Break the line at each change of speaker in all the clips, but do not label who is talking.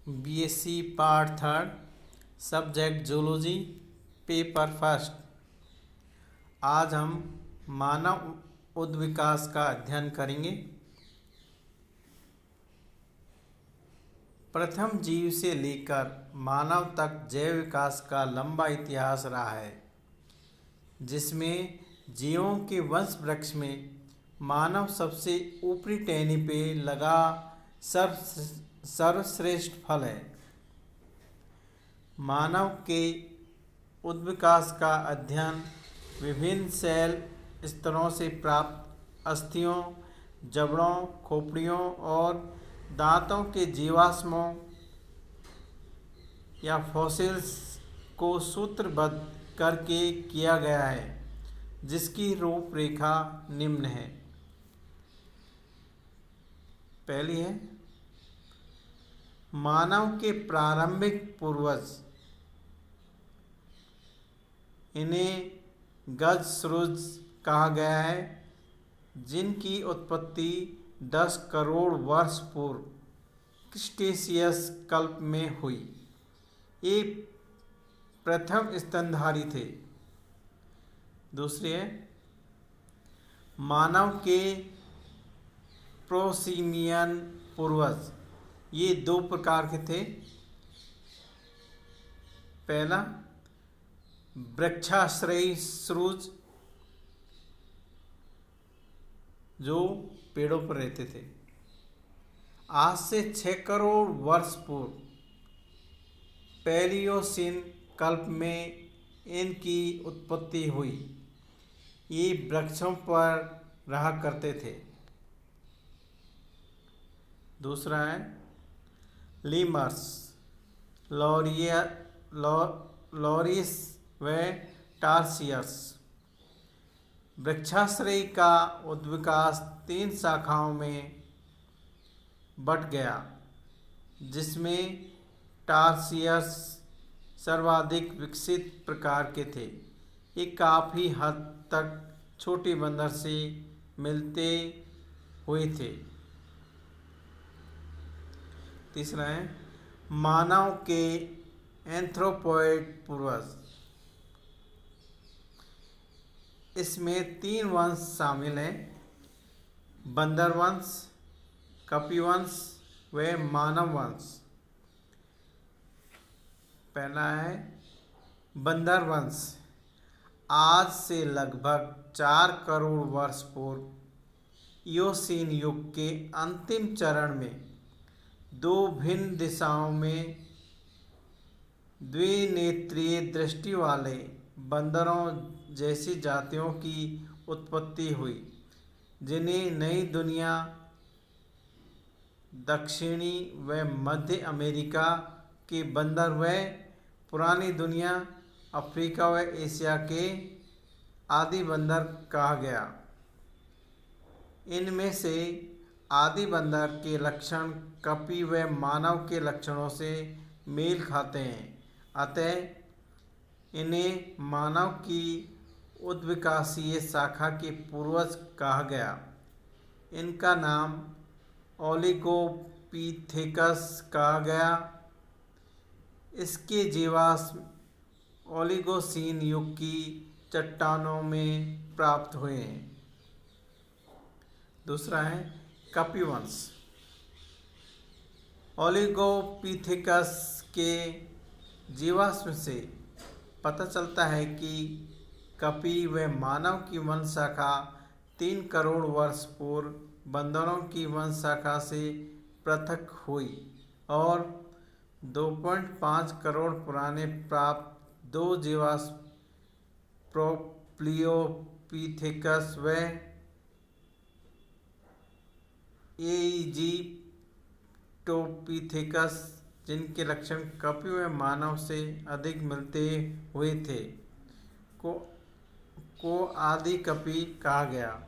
BSc part third, subject zoology, paper first. आज हम मानव उद्विकास का अध्ययन करेंगे। प्रथम जीव से लेकर मानव तक जैव विकास का लंबा इतिहास रहा है, जिसमें जीवों के वंश वृक्ष में मानव सबसे ऊपरी टहनी पे लगा सर्वश्रेष्ठ फल है। मानव के उद्विकास का अध्ययन विभिन्न सेल स्तरों से प्राप्त अस्थियों, जबड़ों, खोपड़ियों और दांतों के जीवाश्मों या फॉसिल्स को सूत्रबद्ध करके किया गया है, जिसकी रूपरेखा निम्न है। पहली है मानव के प्रारंभिक पूर्वज। इन्हें गजश्रुज कहा गया है, जिनकी उत्पत्ति 10 करोड़ वर्ष पूर्व क्रिटेशियस कल्प में हुई। ये प्रथम स्तनधारी थे। दूसरी है मानव के प्रोसिमियन पूर्वज। ये 2 प्रकार के थे। पहला वृक्षाश्रयी श्रुज, जो पेड़ों पर रहते थे। आज से 6 करोड़ वर्ष पूर्व पैलियोसीन कल्प में इनकी उत्पत्ति हुई। ये वृक्षों पर रहा करते थे। दूसरा है लीमर्स, लॉरिस व टार्सियस। वृक्षाश्रयी का उद्विकास 3 शाखाओं में बट गया, जिसमें टार्सियस सर्वाधिक विकसित प्रकार के थे। ये काफ़ी हद तक छोटी बंदर से मिलते हुए थे। तीसरा है मानव के एंथ्रोपॉइड पूर्वज। इसमें 3 वंश शामिल हैं: बंदर वंश, कपिवंश व मानव वंश। पहला है बंदर वंश। आज से लगभग 4 करोड़ वर्ष पूर्व इयोसीन युग के अंतिम चरण में 2 भिन्न दिशाओं में द्विनेत्रीय दृष्टि वाले बंदरों जैसी जातियों की उत्पत्ति हुई, जिन्हें नई दुनिया, दक्षिणी व मध्य अमेरिका के बंदर व पुरानी दुनिया, अफ्रीका व एशिया के आदि बंदर कहा गया। इनमें से आदि बंदर के लक्षण कपि व मानव के लक्षणों से मेल खाते हैं, अतः इन्हें मानव की उद्विकासीय शाखा के पूर्वज कहा गया। इनका नाम ओलिगोपिथेकस कहा गया। इसके जीवाश्म ओलिगोसीन युग की चट्टानों में प्राप्त हुए हैं। दूसरा है कपिवंश। ओलिगोपिथेकस के जीवाश्म से पता चलता है कि कपि व मानव की वंश शाखा 3 करोड़ वर्ष पूर्व बंदरों की वंश शाखा से पृथक हुई और 2.5 करोड़ पुराने प्राप्त 2 जीवाश्म प्रोप्लियोपिथेकस व एजिप्टोपिथेकस, जिनके लक्षण कपि व मानव से अधिक मिलते हुए थे, को आदि कपि कहा गया।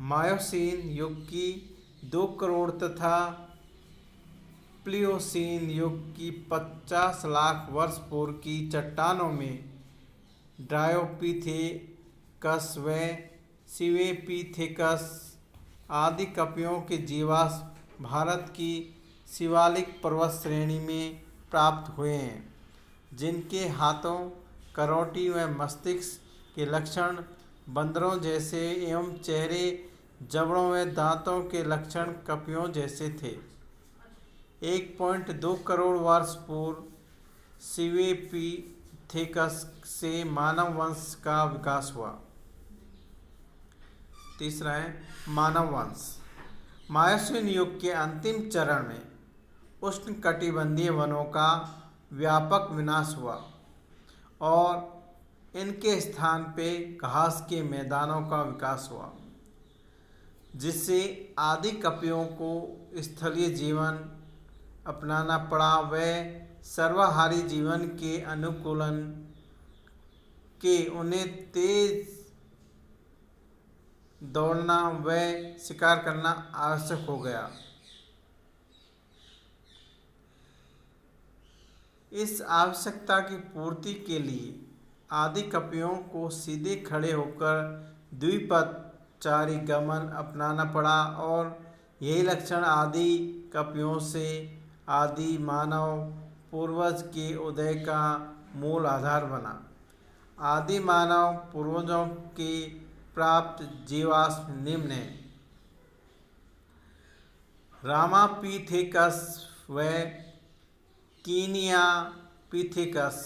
मायोसीन युग की 2 करोड़ तथा प्लियोसीन युग की 50 लाख वर्ष पूर्व की चट्टानों में ड्रायोपिथेकस व सिवेपिथेकस आदि कपियों के जीवाश्म भारत की शिवालिक पर्वत श्रेणी में प्राप्त हुए हैं, जिनके हाथों, करोटी व मस्तिष्क के लक्षण बंदरों जैसे एवं चेहरे, जबड़ों व दांतों के लक्षण कपियों जैसे थे। 1.2 करोड़ वर्ष पूर्व सिवेपिथेकस से मानव वंश का विकास हुआ। तीसरा है मानव वंश। मायोसीन युग के अंतिम चरण में उष्णकटिबंधीय वनों का व्यापक विनाश हुआ और इनके स्थान पे घास के मैदानों का विकास हुआ, जिससे आदि कपियों को स्थलीय जीवन अपनाना पड़ा व सर्वाहारी जीवन के अनुकूलन के उन्हें तेज दौड़ना व शिकार करना आवश्यक हो गया। इस आवश्यकता की पूर्ति के लिए आदि कपियों को सीधे खड़े होकर द्विपदचारी गमन अपनाना पड़ा और यही लक्षण आदि कपियों से आदि मानव पूर्वज के उदय का मूल आधार बना। आदि मानव पूर्वजों के प्राप्त जीवाश्म निम्न हैं: रामापिथेकस व कीनियापिथेकस।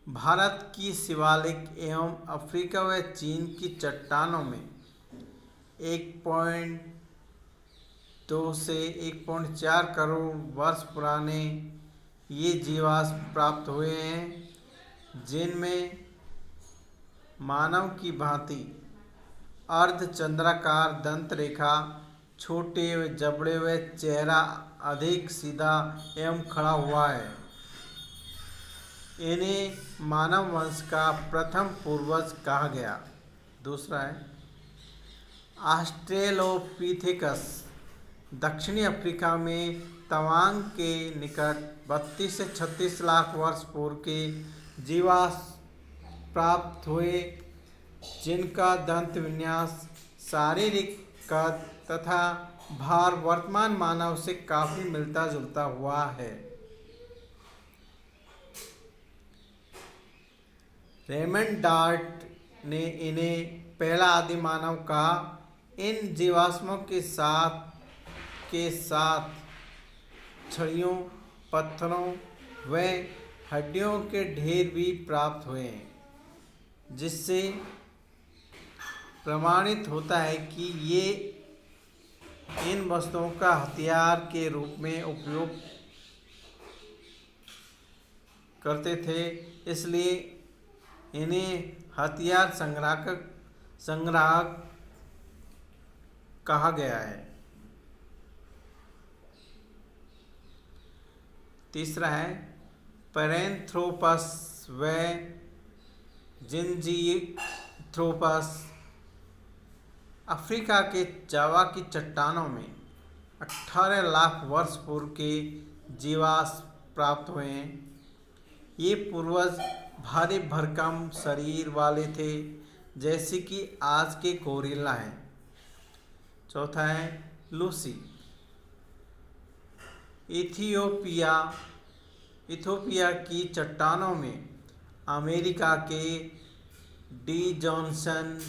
भारत की शिवालिक एवं अफ्रीका व चीन की चट्टानों में 1.2 से 1.4 करोड़ वर्ष पुराने ये जीवाश्म प्राप्त हुए हैं, जिनमें मानव की भांति अर्धचंद्राकार दंत रेखा, छोटे व जबड़े व चेहरा अधिक सीधा एवं खड़ा हुआ है। इन्हें मानव वंश का प्रथम पूर्वज कहा गया। दूसरा है ऑस्ट्रेलोपिथेकस। दक्षिणी अफ्रीका में तवांग के निकट 32 से 36 लाख वर्ष पूर्व के जीवाश्म प्राप्त हुए, जिनका दंत विन्यास, शारीरिक कद तथा भार वर्तमान मानव से काफी मिलता जुलता हुआ है। रेमंड डार्ट ने इन्हें पहला आदि मानव कहा। इन जीवाश्मों के साथ छड़ियों, पत्थरों व हड्डियों के ढेर भी प्राप्त हुए हैं, जिससे प्रमाणित होता है कि ये इन वस्तुओं का हथियार के रूप में उपयोग करते थे, इसलिए इन्हें हथियार संग्राहक कहा गया है। तीसरा है पैरेंथ्रोपस व जिंजीथ्रोपस। अफ्रीका के जावा की चट्टानों में 18 लाख वर्ष पूर्व के जीवाश्म प्राप्त हुए हैं। ये पूर्वज भारी भरकम शरीर वाले थे, जैसे कि आज के गोरिल्ला हैं। चौथा है लूसी। इथियोपिया की चट्टानों में अमेरिका के डी जॉनसन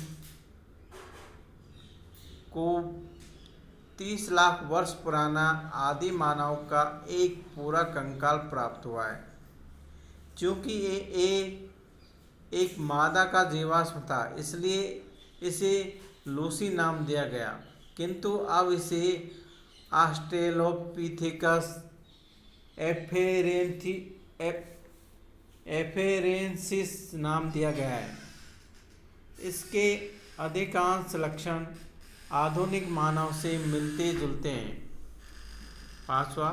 को 30 लाख वर्ष पुराना आदि मानव का एक पूरा कंकाल प्राप्त हुआ है। क्योंकि ये एक मादा का जीवाश्म था, इसलिए इसे लूसी नाम दिया गया, किंतु अब इसे ऑस्ट्रेलोपिथेकस एफेरेंसिस नाम दिया गया है। इसके अधिकांश लक्षण आधुनिक मानव से मिलते जुलते हैं। पांचवा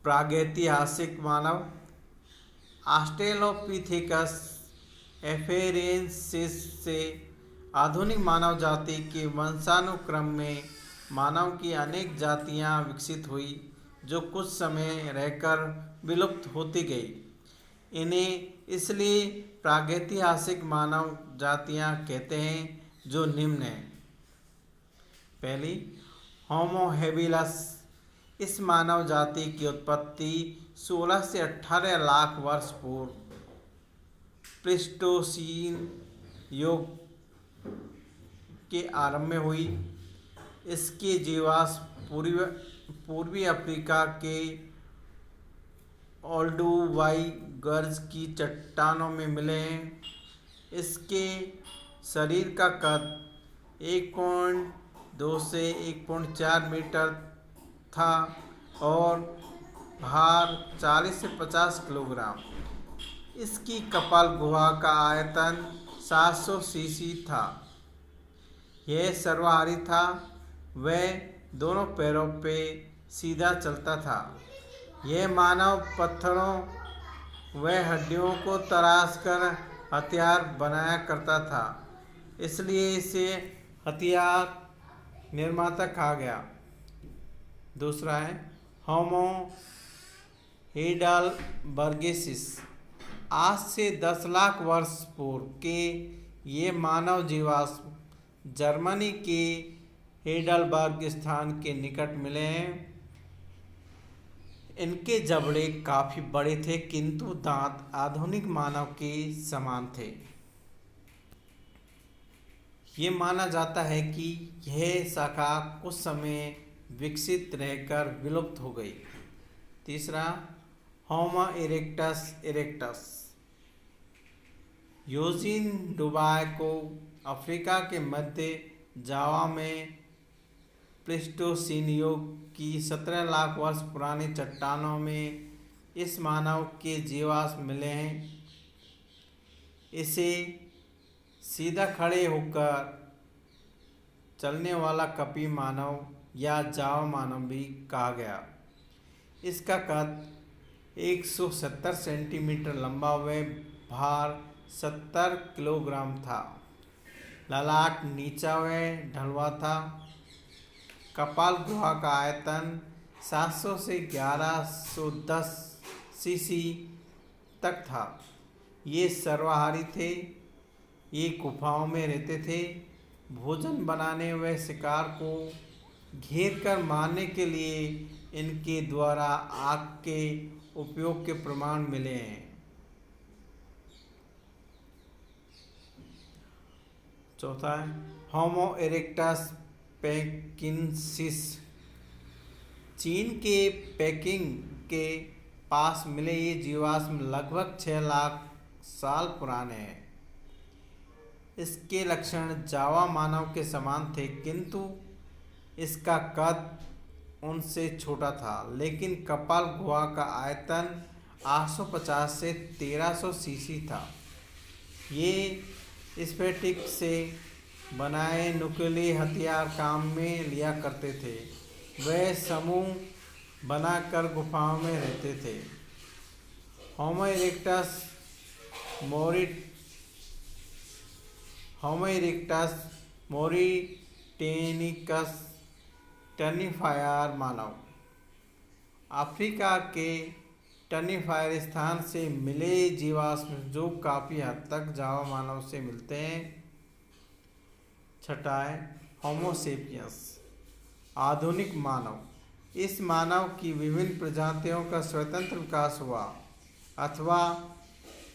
प्रागैतिहासिक मानव। ऑस्ट्रेलोपिथेकस एफेरेंसिस से आधुनिक मानव जाति के वंशानुक्रम में मानव की अनेक जातियां विकसित हुई, जो कुछ समय रहकर विलुप्त होती गई। इन्हें इसलिए प्रागैतिहासिक मानव जातियां कहते हैं जो निम्न है। पहली, होमो हेबिलस। इस मानव जाति की उत्पत्ति 16 से 18 लाख वर्ष पूर्व प्लीस्टोसीन युग के आरंभ में हुई। इसके जीवाश्म पूर्वी अफ्रीका के ओल्डुवाई गर्ज की चट्टानों में मिले हैं। इसके शरीर का कद 1.2 से 1.4 मीटर था और भार 40 से 50 किलोग्राम। इसकी कपाल गुहा का आयतन 700 सीसी था। यह सर्वाहारी था। वह दोनों पैरों पे सीधा चलता था। यह मानव पत्थरों व हड्डियों को तराश कर हथियार बनाया करता था, इसलिए इसे हथियार निर्माता कहा गया। दूसरा है होमो हेडलबर्गेसिस। आज से 10 लाख वर्ष पूर्व के ये मानव जीवाश्म जर्मनी के हेडलबर्ग स्थान के निकट मिले हैं। इनके जबड़े काफी बड़े थे, किंतु दांत आधुनिक मानव के समान थे। ये माना जाता है कि यह शाखा कुछ समय विकसित रहकर विलुप्त हो गई। तीसरा, होमो इरेक्टस इरेक्टस। यूजीन डुबाय को अफ्रीका के मध्य जावा में प्लीस्टोसीन युग की 17 लाख वर्ष पुरानी चट्टानों में इस मानव के जीवाश्म मिले हैं। इसे सीधा खड़े होकर चलने वाला कपी मानव या जावा मानव भी कहा गया। इसका कद 170 सेंटीमीटर लंबा व भार 70 किलोग्राम था। ललाट नीचा व ढलवा था। कपाल गुहा का आयतन 700 से 1110 सीसी तक था। ये सर्वाहारी थे। ये गुफाओं में रहते थे। भोजन बनाने व शिकार को घेर कर मारने के लिए इनके द्वारा आग के उपयोग के प्रमाण मिले हैं। चौथा है होमो इरेक्टस पेकिंसिस। चीन के पेकिंग के पास मिले ये जीवाश्म लगभग 6 लाख साल पुराने हैं। इसके लक्षण जावा मानव के समान थे, किंतु इसका कद उनसे छोटा था, लेकिन कपाल गुहा का आयतन 850 से 1300 सीसी था। ये स्फटिक से बनाए नुकीले हथियार काम में लिया करते थे। वे समूह बनाकर गुफाओं में रहते थे। होमो इरेक्टस मोरिटेनिकस टर्निफायर मानव अफ्रीका के टर्निफायर स्थान से मिले जीवाश्म जो काफ़ी हद तक जावा मानव से मिलते हैं। छठा है होमो सेपियंस आधुनिक मानव। इस मानव की विभिन्न प्रजातियों का स्वतंत्र विकास हुआ अथवा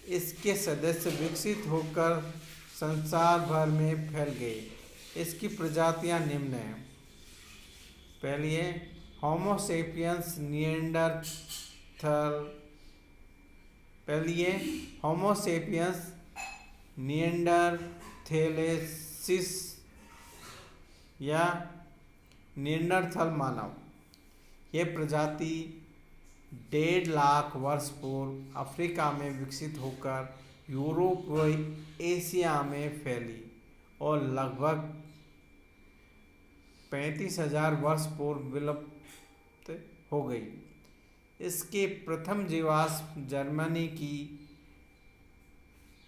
इसके सदस्य विकसित होकर संसार भर में फैल गए। इसकी प्रजातियां निम्न हैं। पहली है होमो सेपियंस निएंडरथैलेसिस या निएंडरथल मानव। यह प्रजाति 1.5 लाख वर्ष पूर्व अफ्रीका में विकसित होकर यूरोप व एशिया में फैली और लगभग 35,000 वर्ष पूर्व विलुप्त हो गई। इसके प्रथम जीवाश्म जर्मनी की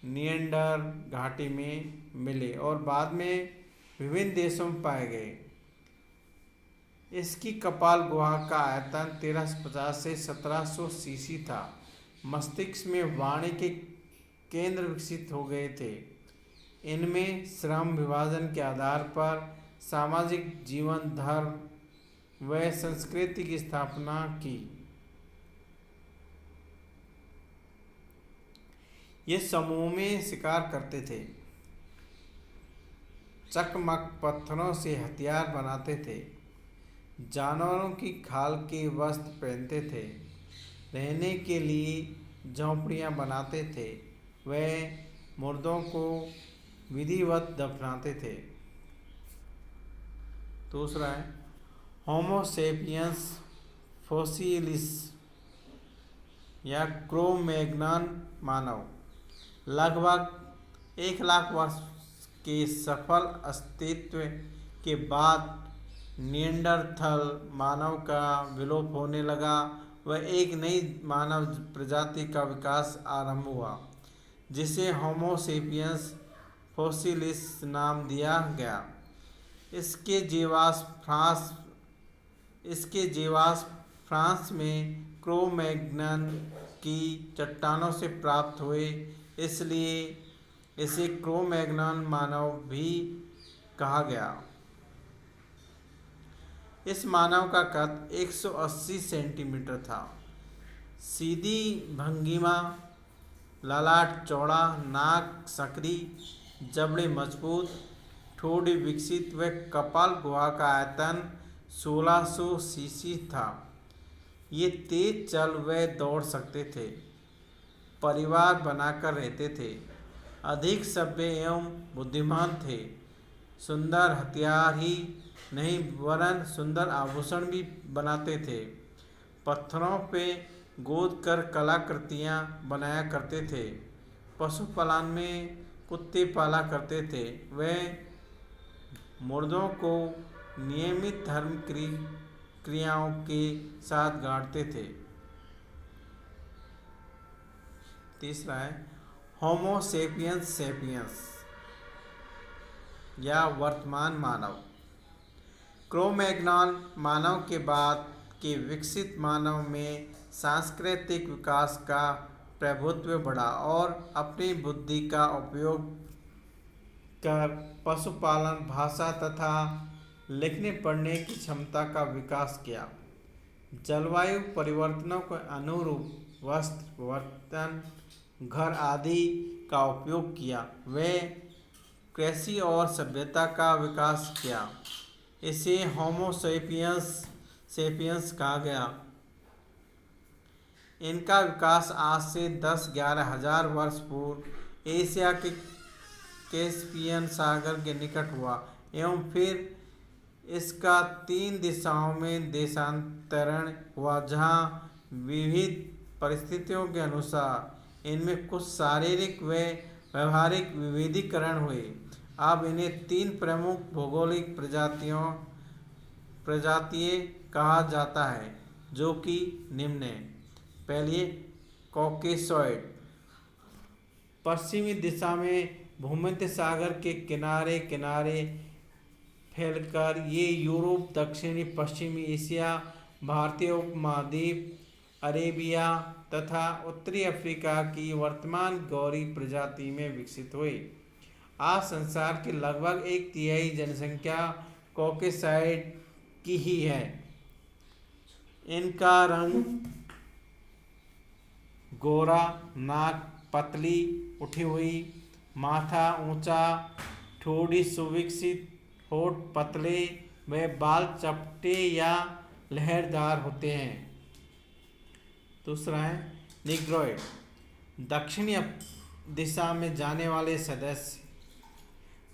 निएंडर घाटी में मिले और बाद में विभिन्न देशों में पाए गए। इसकी कपाल गुहा का आयतन 1350 से 1700 सीसी था। मस्तिष्क में वाणी के केंद्र विकसित हो गए थे। इनमें श्रम विभाजन के आधार पर सामाजिक जीवन, धर्म व संस्कृति की स्थापना की। ये समूह में शिकार करते थे, चकमक पत्थरों से हथियार बनाते थे, जानवरों की खाल के वस्त्र पहनते थे, रहने के लिए झोंपड़ियाँ बनाते थे, वे मुर्दों को विधिवत दफनाते थे। दूसरा है होमो सेपियंस फोसिलिस या क्रो-मैग्नन मानव। लगभग 1 लाख वर्ष के सफल अस्तित्व के बाद निएंडरथल मानव का विलोप होने लगा व एक नई मानव प्रजाति का विकास आरंभ हुआ, जिसे होमो सेपियंस फोसिलिस नाम दिया गया। इसके जीवाश्म फ्रांस में क्रो-मैग्नन की चट्टानों से प्राप्त हुए, इसलिए इसे क्रो-मैग्नन मानव भी कहा गया। इस मानव का कद 180 सेंटीमीटर था। सीधी भंगिमा, ललाट चौड़ा, नाक संकरी, जबड़े मजबूत, ठोड़ी विकसित व कपाल गुहा का आयतन 1600 सीसी था। ये तेज चल व दौड़ सकते थे, परिवार बनाकर रहते थे, अधिक सभ्य एवं बुद्धिमान थे। सुंदर हथियार ही नहीं वरन सुंदर आभूषण भी बनाते थे। पत्थरों पे गोद कर कलाकृतियाँ बनाया करते थे। पशुपालन में कुत्ते पाला करते थे। वे मुर्दों को नियमित धर्म क्रियाओं के साथ गाड़ते थे। तीसरा है होमो सेपियंस सेपियंस या वर्तमान मानव। क्रो-मैग्नन मानव के बाद के विकसित मानव में सांस्कृतिक विकास का प्रभुत्व बढ़ा और अपनी बुद्धि का उपयोग कर पशुपालन, भाषा तथा लिखने पढ़ने की क्षमता का विकास किया। जलवायु परिवर्तनों के अनुरूप वस्त्र, बर्तन, घर आदि का उपयोग किया। वे कृषि और सभ्यता का विकास किया। इसे होमो सेपियंस कहा गया। इनका विकास आज से 10-11 हजार वर्ष पूर्व एशिया के कैस्पियन सागर के निकट हुआ एवं फिर इसका 3 दिशाओं में देशांतरण हुआ, जहाँ विविध परिस्थितियों के अनुसार इनमें कुछ शारीरिक व व्यवहारिक विविधीकरण हुए। अब इन्हें 3 प्रमुख भौगोलिक प्रजातियाँ कहा जाता है, जो कि निम्न है। पहली कॉकेसॉइड, पश्चिमी दिशा में भूमध्य सागर के किनारे किनारे फैलकर ये यूरोप, दक्षिणी पश्चिमी एशिया, भारतीय उपमहाद्वीप, अरेबिया तथा उत्तरी अफ्रीका की वर्तमान गौरी प्रजाति में विकसित हुए। आज संसार की लगभग 1/3 जनसंख्या कॉकेसॉइड की ही है। इनका रंग गोरा, नाक पतली उठी हुई, माथा ऊंचा, ठोड़ी सुविकसित, होठ पतले व बाल चपटे या लहरदार होते हैं। दूसरा है निग्रोइड, दक्षिणी दिशा में जाने वाले सदस्य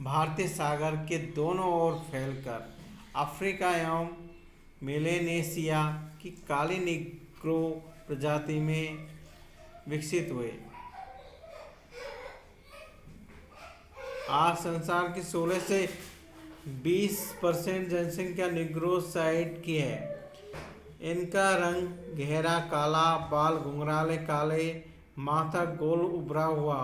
भारतीय सागर के दोनों ओर फैलकर अफ्रीका एवं मेलेनेशिया की काली निग्रो प्रजाति में विकसित हुए। आज संसार की 16 से 20% जनसंख्या निग्रोसाइड की है। इनका रंग गहरा काला, बाल घुंघराले काले, माथा गोल उभरा हुआ,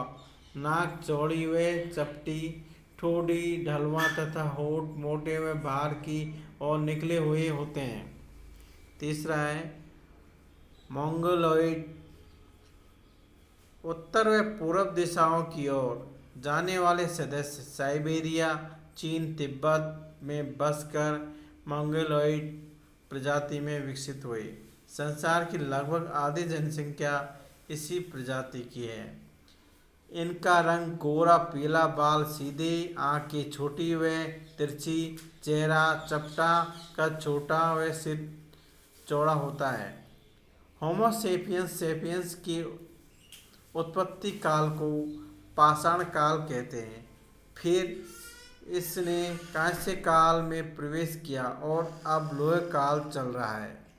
नाक चौड़ी व चपटी, ठोड़ी ढलवा तथा होठ मोटे व बाहर की ओर निकले हुए होते हैं। तीसरा है मंगोलॉइड, उत्तर व पूर्व दिशाओं की ओर जाने वाले सदस्य साइबेरिया, चीन, तिब्बत में बसकर मंगोलॉइड प्रजाति में विकसित हुए। संसार की लगभग आधी जनसंख्या इसी प्रजाति की है। इनका रंग गोरा पीला, बाल सीधे, आंखें छोटी व तिरछी, चेहरा चपटा, कद छोटा व सिर चौड़ा होता है। होमो सेपियंस सेपियंस की उत्पत्ति काल को पाषाण काल कहते हैं। फिर इसने कांस्य काल में प्रवेश किया और अब लोह काल चल रहा है।